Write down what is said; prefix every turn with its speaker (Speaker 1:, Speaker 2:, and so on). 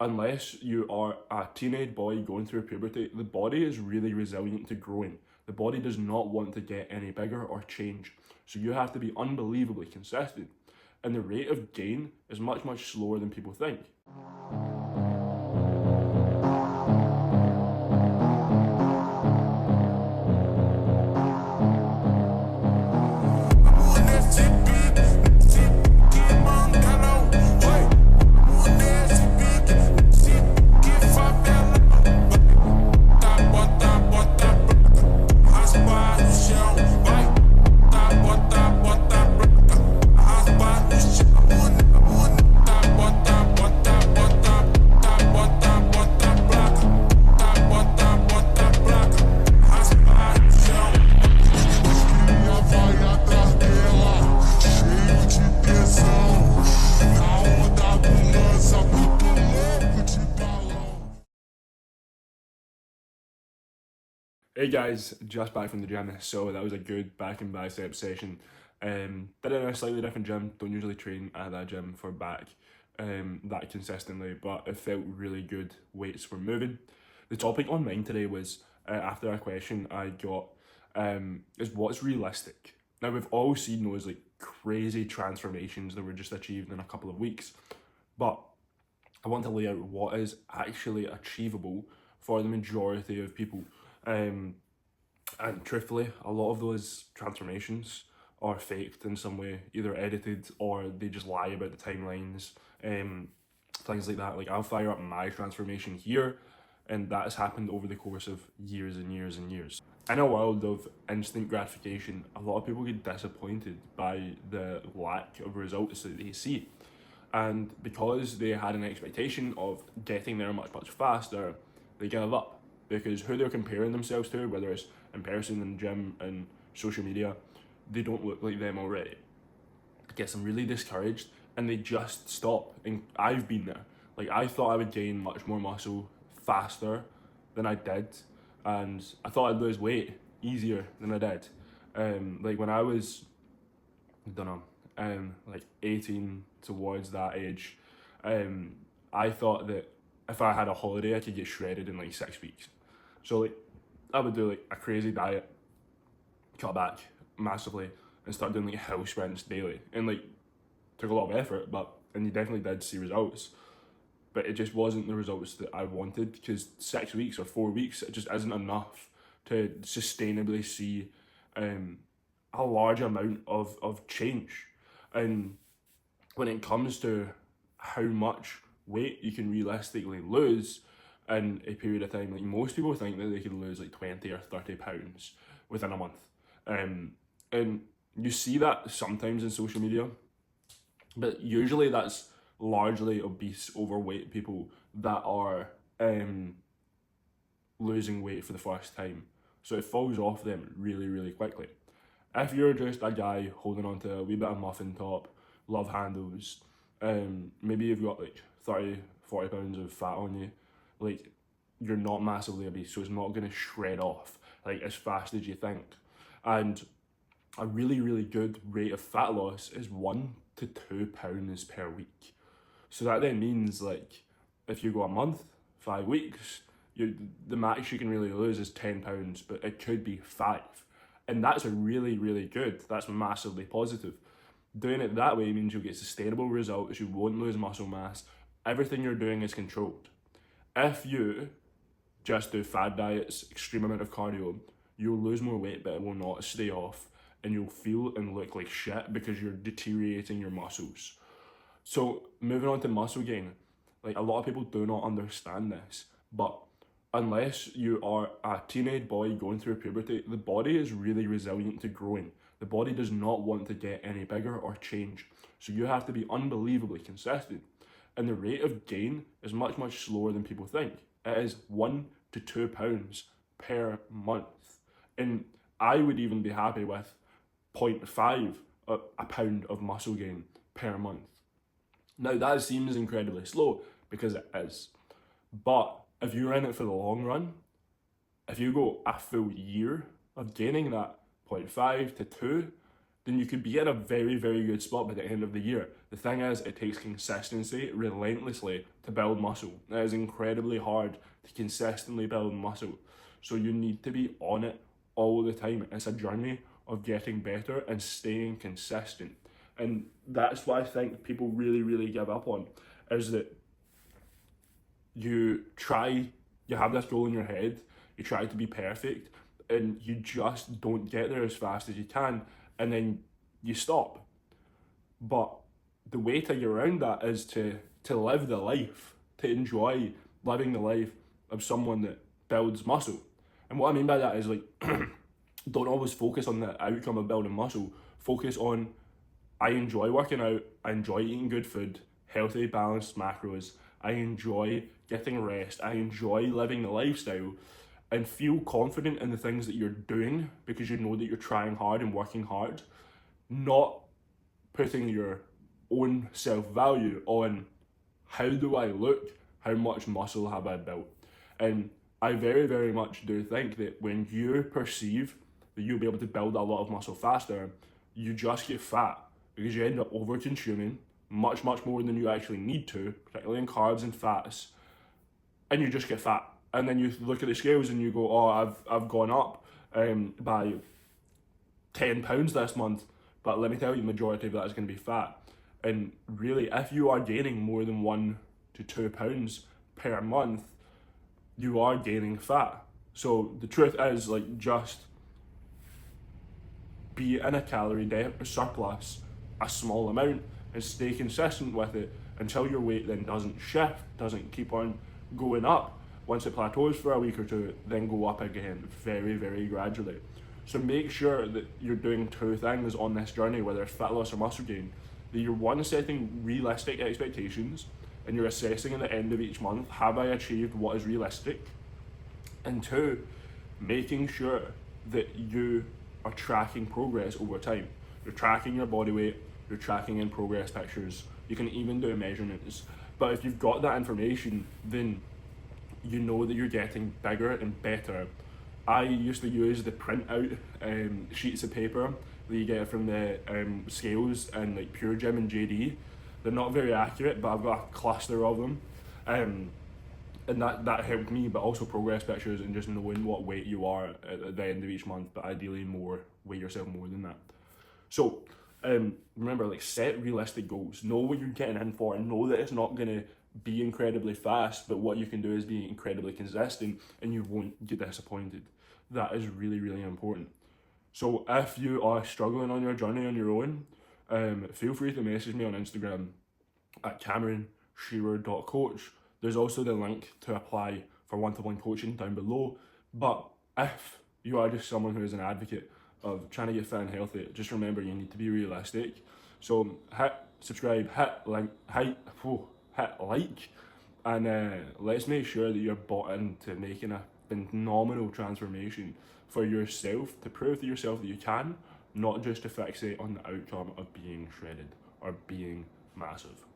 Speaker 1: unless you are a teenage boy going through puberty, the body is really resilient to growing. The body does not want to get any bigger or change. So you have to be unbelievably consistent. And the rate of gain is much, much slower than people think. Hey guys, just back from the gym, so that was a good back and bicep session. Did it in a slightly different gym, don't usually train at that gym for back that consistently, but it felt really good, weights were moving. The topic on mine today was, after a question I got, is what's realistic? Now we've all seen those like crazy transformations that were just achieved in a couple of weeks, but I want to lay out what is actually achievable for the majority of people. And truthfully, a lot of those transformations are faked in some way, either edited or they just lie about the timelines, things like that. Like I'll fire up my transformation here, and that has happened over the course of years and years and years. In a world of instant gratification, a lot of people get disappointed by the lack of results that they see. And because they had an expectation of getting there much, much faster, they give up. Because who they're comparing themselves to, whether it's in person, in the gym, and social media, they don't look like them already. It gets them really discouraged and they just stop. And I've been there. Like I thought I would gain much more muscle faster than I did. And I thought I'd lose weight easier than I did. Like when I was, I don't know, like 18 towards that age, I thought that if I had a holiday, I could get shredded in like 6 weeks. So like, I would do like a crazy diet, cut back massively, and start doing like hill sprints daily. And like, took a lot of effort, and you definitely did see results. But it just wasn't the results that I wanted, because 6 weeks or 4 weeks, it just isn't enough to sustainably see a large amount of change. And when it comes to how much weight you can realistically lose in a period of time, like most people think that they can lose like 20 or 30 pounds within a month. And you see that sometimes in social media, but usually that's largely obese, overweight people that are losing weight for the first time. So it falls off them really, really quickly. If you're just a guy holding on to a wee bit of muffin top, love handles, maybe you've got like 30, 40 pounds of fat on you, like you're not massively obese, so it's not going to shred off like as fast as you think. And a really, really good rate of fat loss is 1 to 2 pounds per week. So that then means like if you go a month, 5 weeks, the max you can really lose is 10 pounds, but it could be 5. And that's a really, really good, that's massively positive. Doing it that way means you'll get sustainable results, you won't lose muscle mass, everything you're doing is controlled. If you just do fad diets, extreme amount of cardio, you'll lose more weight, but it will not stay off, and you'll feel and look like shit because you're deteriorating your muscles. So moving on to muscle gain, like a lot of people do not understand this, but unless you are a teenage boy going through puberty, the body is really resilient to growing. The body does not want to get any bigger or change. So you have to be unbelievably consistent. And the rate of gain is much, much slower than people think. It is 1 to 2 pounds per month. And I would even be happy with 0.5 a pound of muscle gain per month. Now that seems incredibly slow because it is. But if you're in it for the long run, if you go a full year of gaining that 0.5 to 2, then you could be in a very, very good spot by the end of the year. The thing is, it takes consistency relentlessly to build muscle. It is incredibly hard to consistently build muscle. So you need to be on it all the time. It's a journey of getting better and staying consistent. And that's what I think people really, really give up on, is that you have this goal in your head, you try to be perfect, and you just don't get there as fast as you can, and then you stop. But the way to get around that is to live the life, to enjoy living the life of someone that builds muscle. And what I mean by that is, like, don't always focus on the outcome of building muscle. Focus on, I enjoy working out, I enjoy eating good food, healthy, balanced macros, I enjoy getting rest, I enjoy living the lifestyle, and feel confident in the things that you're doing because you know that you're trying hard and working hard, not putting your own self-value on how do I look, how much muscle have I built. And I very, very much do think that when you perceive that you'll be able to build a lot of muscle faster, you just get fat because you end up over consuming much, much more than you actually need to, particularly in carbs and fats, and you just get fat. And then you look at the scales and you go, oh, I've gone up by 10 pounds this month, but let me tell you, the majority of that is going to be fat. And really, if you are gaining more than 1 to 2 pounds per month, you are gaining fat. So the truth is, like, just be in a calorie surplus a small amount and stay consistent with it until your weight then doesn't shift, doesn't keep on going up. Once it plateaus for a week or two, then go up again very, very gradually. So make sure that you're doing two things on this journey, whether it's fat loss or muscle gain, that you're, one, setting realistic expectations, and you're assessing at the end of each month, have I achieved what is realistic? And two, making sure that you are tracking progress over time. You're tracking your body weight, you're tracking in progress pictures, you can even do measurements. But if you've got that information, then you know that you're getting bigger and better. I used to use the printout sheets of paper that you get from the scales and like Pure Gym and JD. They're not very accurate, but I've got a cluster of them. And that helped me, but also progress pictures and just knowing what weight you are at the end of each month, but ideally weigh yourself more than that. So remember, like, set realistic goals, know what you're getting in for, and know that it's not gonna be incredibly fast, but what you can do is be incredibly consistent and you won't get disappointed. That is really, really important. So if you are struggling on your journey on your own, feel free to message me on Instagram at CameronShearer.coach. There's also the link to apply for one-to-one coaching down below. But if you are just someone who is an advocate of trying to get fit and healthy, just remember you need to be realistic. So hit subscribe, hit like, and let's make sure that you're bought into making a phenomenal transformation for yourself, to prove to yourself that you can, not just to fixate on the outcome of being shredded or being massive.